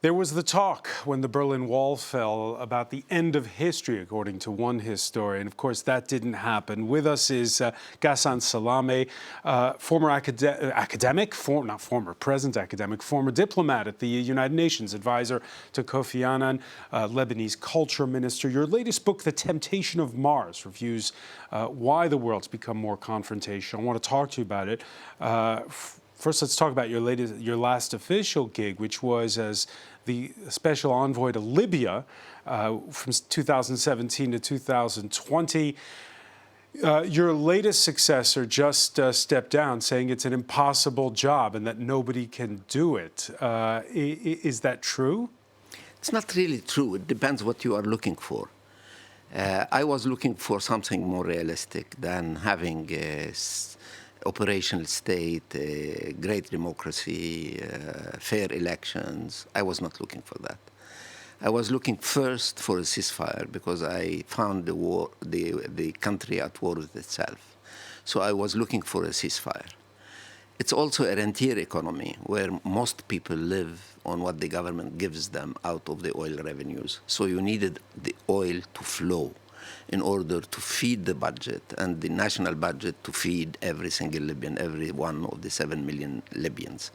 There was the talk when the Berlin Wall fell about the end of history, according to one historian. Of course, that didn't happen. With us is Ghassan Salamé, former present academic, former diplomat at the United Nations, advisor to Kofi Annan, Lebanese culture minister. Your latest book, The Temptation of Mars, reviews why the world's become more confrontational. I want to talk to you about it. First, let's talk about your last official gig, which was as the special envoy to Libya from 2017 to 2020. Your latest successor just stepped down, saying it's an impossible job and that nobody can do it. Is that true? It's not really true. It depends what you are looking for. I was looking for something more realistic than having a operational state, great democracy, fair elections. I was not looking for that. I was looking first for a ceasefire because I found the country at war with itself. So I was looking for a ceasefire. It's also a rentier economy where most people live on what the government gives them out of the oil revenues. So you needed the oil to flow in order to feed the budget and the national budget to feed every single Libyan, every one of the 7 million Libyans.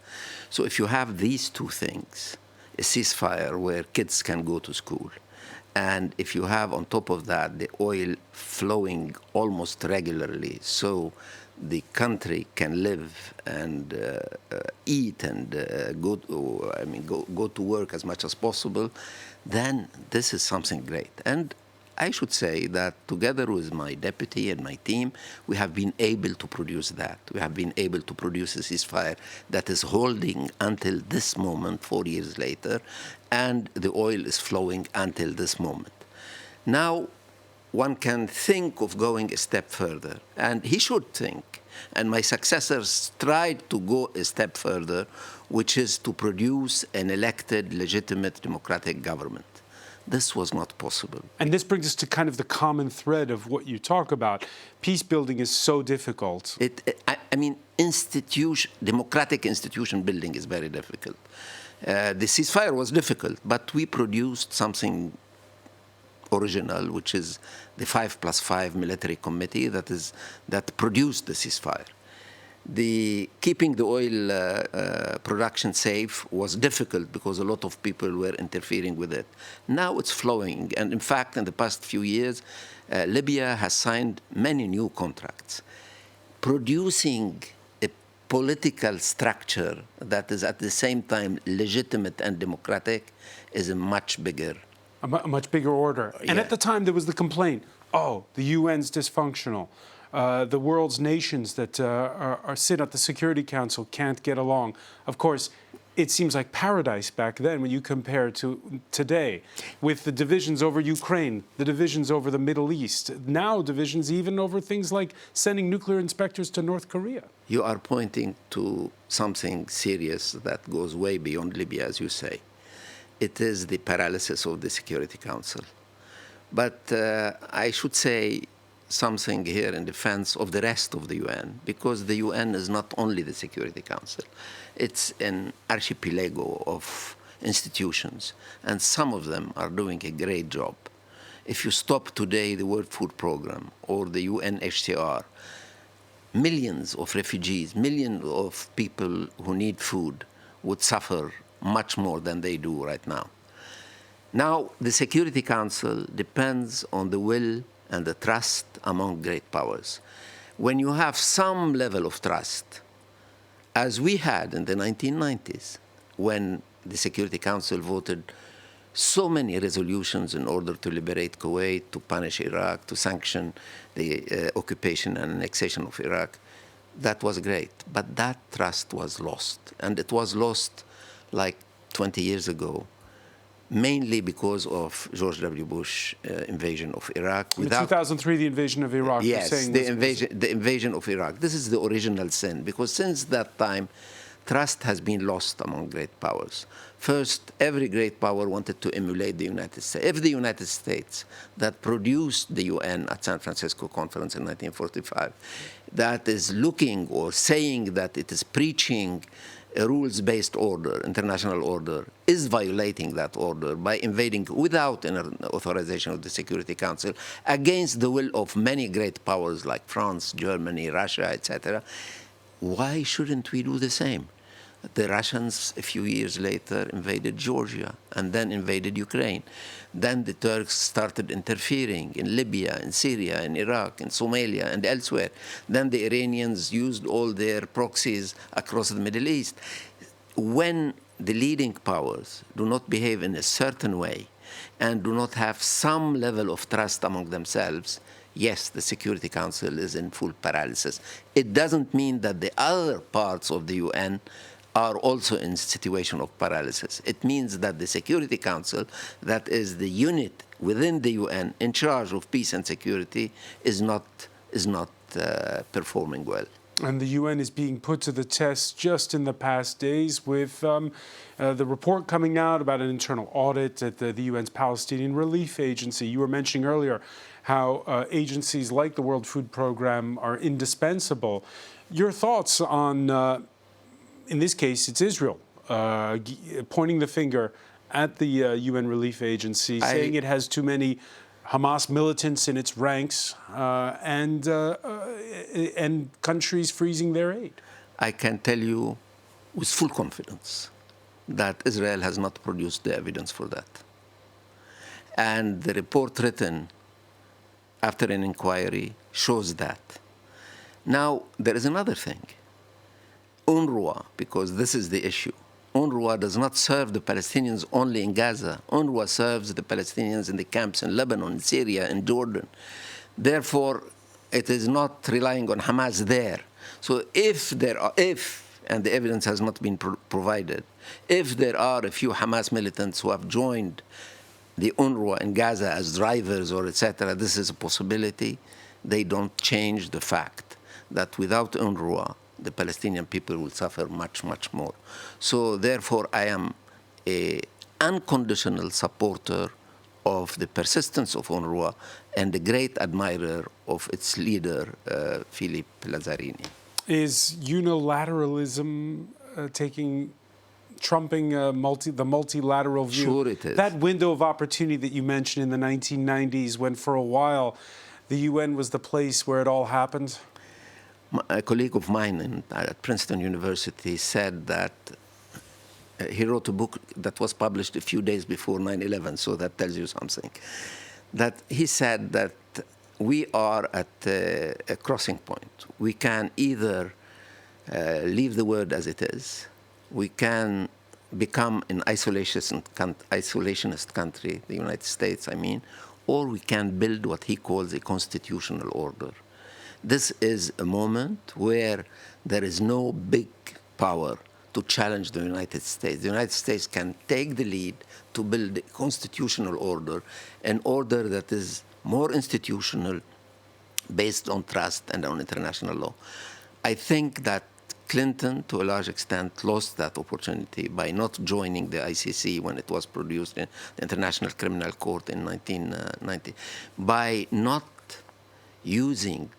So if you have these two things, a ceasefire where kids can go to school, and if you have on top of that the oil flowing almost regularly so the country can live and eat and go to work as much as possible, then this is something great. And I should say that together with my deputy and my team, we have been able to produce that. We have been able to produce a ceasefire that is holding until this moment, 4 years later, and the oil is flowing until this moment. Now, one can think of going a step further, and he should think, and my successors tried to go a step further, which is to produce an elected, legitimate, democratic government. This was not possible. And this brings us to kind of the common thread of what you talk about. Peace building is so difficult. Democratic institution building is very difficult. The ceasefire was difficult, but we produced something original, which is the 5+5 military committee that produced the ceasefire. Keeping the oil production safe was difficult because a lot of people were interfering with it. Now it's flowing, and in fact, in the past few years, Libya has signed many new contracts. Producing a political structure that is at the same time legitimate and democratic is a much bigger order. Yeah. And at the time, there was the complaint, the UN's dysfunctional. The world's nations that sit at the Security Council can't get along. Of course, it seems like paradise back then when you compare to today, with the divisions over Ukraine, the divisions over the Middle East, now divisions even over things like sending nuclear inspectors to North Korea. You are pointing to something serious that goes way beyond Libya, as you say. It is the paralysis of the Security Council. But I should say something here in defense of the rest of the UN, because the UN is not only the Security Council. It's an archipelago of institutions, and some of them are doing a great job. If you stop today the World Food Programme or the UNHCR, millions of refugees, millions of people who need food would suffer much more than they do right now. Now, the Security Council depends on the will and the trust among great powers. When you have some level of trust, as we had in the 1990s, when the Security Council voted so many resolutions in order to liberate Kuwait, to punish Iraq, to sanction the occupation and annexation of Iraq, that was great. But that trust was lost. And it was lost like 20 years ago, mainly because of George W. Bush invasion of Iraq. In 2003, the invasion of Iraq. Yes, the invasion of Iraq. This is the original sin, because since that time, trust has been lost among great powers. First, every great power wanted to emulate the United States. If the United States that produced the UN at San Francisco Conference in 1945, that is looking or saying that it is preaching a rules-based order, international order, is violating that order by invading without an authorization of the Security Council against the will of many great powers like France, Germany, Russia, etc., why shouldn't we do the same? The Russians, a few years later, invaded Georgia and then invaded Ukraine. Then the Turks started interfering in Libya, in Syria, in Iraq, in Somalia, and elsewhere. Then the Iranians used all their proxies across the Middle East. When the leading powers do not behave in a certain way and do not have some level of trust among themselves, yes, the Security Council is in full paralysis. It doesn't mean that the other parts of the UN are also in a situation of paralysis. It means that the Security Council, that is the unit within the UN in charge of peace and security, is not performing well. And the UN is being put to the test just in the past days with the report coming out about an internal audit at the UN's Palestinian Relief Agency. You were mentioning earlier how agencies like the World Food Programme are indispensable. Your thoughts on, in this case, it's Israel, pointing the finger at the UN Relief Agency, saying it has too many Hamas militants in its ranks and countries freezing their aid. I can tell you with full confidence that Israel has not produced the evidence for that. And the report written after an inquiry shows that. Now, there is another thing. UNRWA, because this is the issue, UNRWA does not serve the Palestinians only in Gaza. UNRWA serves the Palestinians in the camps in Lebanon, in Syria, in Jordan. Therefore, it is not relying on Hamas there. So if, and the evidence has not been provided, if there are a few Hamas militants who have joined the UNRWA in Gaza as drivers or etc., this is a possibility. They don't change the fact that without UNRWA, the Palestinian people will suffer much, much more. So therefore, I am an unconditional supporter of the persistence of UNRWA and a great admirer of its leader, Philippe Lazzarini. Is unilateralism trumping the multilateral view? Sure it is. That window of opportunity that you mentioned in the 1990s, when for a while the UN was the place where it all happened? A colleague of mine at Princeton University said that he wrote a book that was published a few days before 9/11, so that tells you something. That he said that we are at a crossing point. We can either leave the world as it is, we can become an isolationist country, the United States, I mean, or we can build what he calls a constitutional order. This is a moment where there is no big power to challenge the United States. The United States can take the lead to build a constitutional order, an order that is more institutional, based on trust and on international law. I think that Clinton, to a large extent, lost that opportunity by not joining the ICC when it was produced in the International Criminal Court in 1990, by not using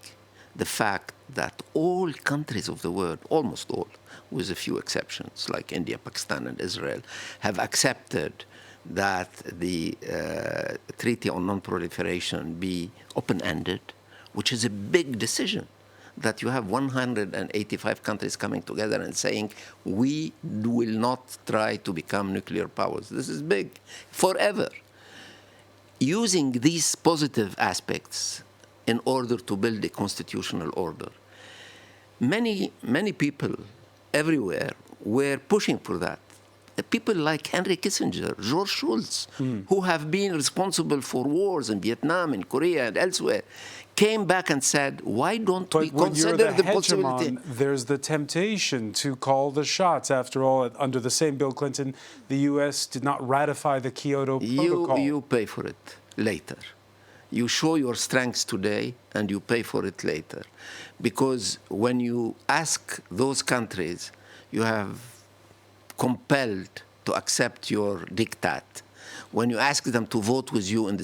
the fact that all countries of the world, almost all, with a few exceptions like India, Pakistan, and Israel, have accepted that the Treaty on Non-Proliferation be open-ended, which is a big decision, that you have 185 countries coming together and saying, we will not try to become nuclear powers. This is big, forever. Using these positive aspects in order to build a constitutional order. Many people everywhere were pushing for that. People like Henry Kissinger, George Shultz, who have been responsible for wars in Vietnam, in Korea, and elsewhere, came back and said, why don't we consider the possibility? There's the temptation to call the shots. After all, under the same Bill Clinton, the U.S. did not ratify the Kyoto Protocol. You pay for it later. You show your strengths today, and you pay for it later. Because when you ask those countries, you have compelled to accept your diktat. When you ask them to vote with you in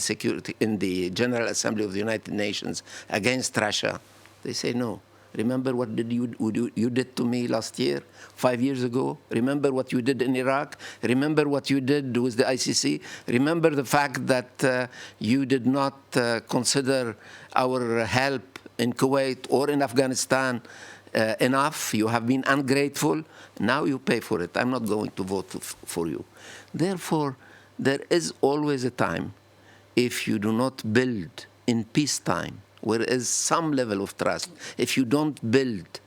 the General Assembly of the United Nations against Russia, they say no. Remember what you did to me last year, 5 years ago? Remember what you did in Iraq? Remember what you did with the ICC? Remember the fact that you did not consider our help in Kuwait or in Afghanistan enough? You have been ungrateful. Now you pay for it. I'm not going to vote for you. Therefore, there is always a time, if you do not build in peacetime, where there is some level of trust, if you don't build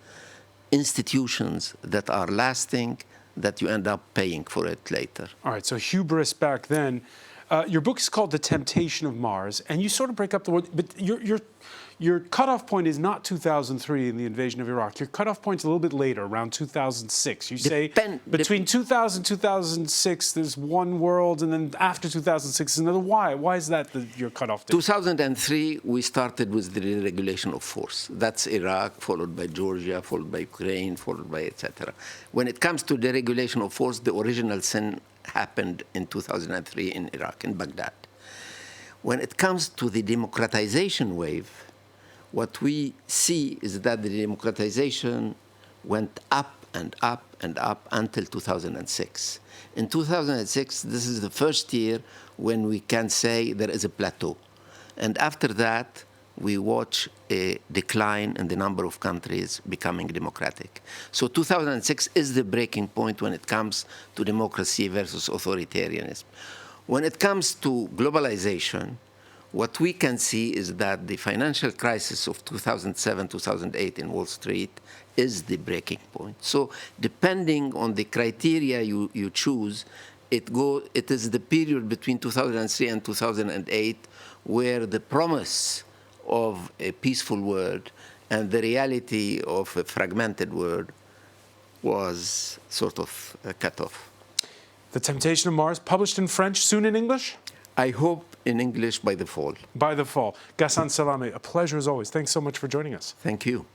institutions that are lasting, that you end up paying for it later. All right, so hubris back then. Your book is called The Temptation of Mars, and you sort of break up the word, but your cutoff point is not 2003 in the invasion of Iraq. Your cutoff point's a little bit later, around 2006. You say between 2000 and 2006, there's one world, and then after 2006 is another. Why? Why is that your cutoff date? 2003, we started with the deregulation of force. That's Iraq, followed by Georgia, followed by Ukraine, followed by etc. When it comes to deregulation of force, the original sin happened in 2003 in Iraq, in Baghdad. When it comes to the democratization wave, what we see is that the democratization went up and up and up until 2006. In 2006, this is the first year when we can say there is a plateau. And after that, we watch a decline in the number of countries becoming democratic. So 2006 is the breaking point when it comes to democracy versus authoritarianism. When it comes to globalization, what we can see is that the financial crisis of 2007-2008 in Wall Street is the breaking point. So depending on the criteria you choose, it is the period between 2003 and 2008 where the promise of a peaceful world and the reality of a fragmented world was sort of cut off. The Temptation of Mars, published in French, soon in English? I hope in English by the fall. By the fall. Ghassan Salamé, a pleasure as always. Thanks so much for joining us. Thank you.